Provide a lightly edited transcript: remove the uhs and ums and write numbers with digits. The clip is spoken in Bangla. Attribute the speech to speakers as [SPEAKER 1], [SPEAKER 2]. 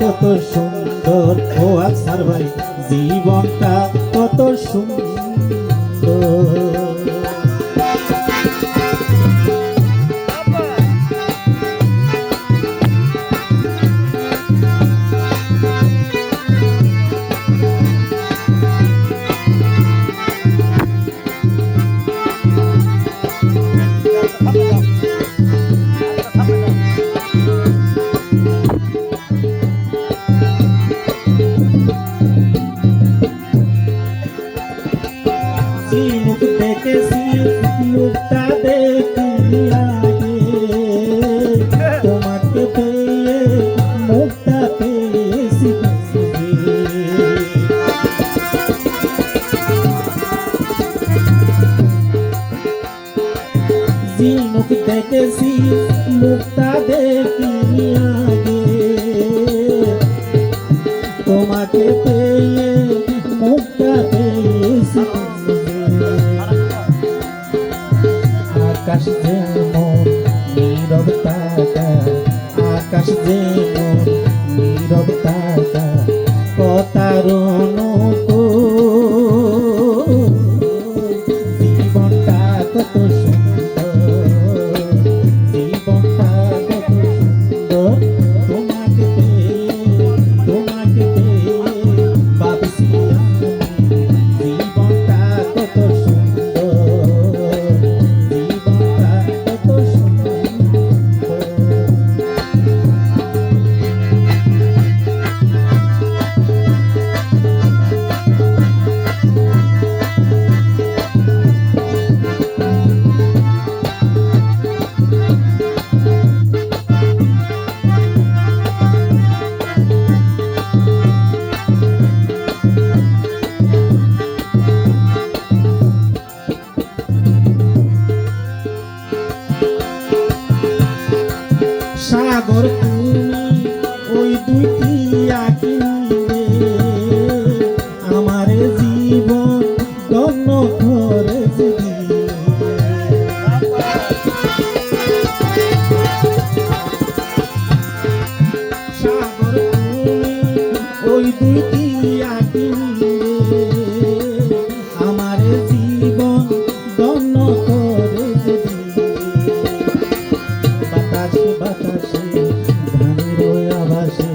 [SPEAKER 1] কত সুন্দর, ও আফসার ভাই জীবনটা কত সুন্দর। মুখ দেখেছি মুখটা দেখি আগে, তোমাকে পেয়ে মুখটা পেয়েছি। মুখ দেখেছি মুখটা দেখি আগে, তোমাকে পেয়ে মুখটা পেয়েছি। আকাশ যেমন নীরব তাকা, আকাশ যেমন নীরব তাকা, কথার জীবনটা কত সুন্দর, জীবনটা কত সুন্দর। তোমাকে পেয়ে ভাবছি জীবনটা কত সুন্দর, জীবনটা কত সুন্দর। সাগর তুমি ওই দুইটি আঁকি মিলে, আমার জীবন ধন্য করেছে দিলে। সাগর তুমি ওই দুইটি আঁকি মিলে, আমার জীবন ধন্য করেছে দিলে। বাতাসে বাতাসে ধানের আভাসে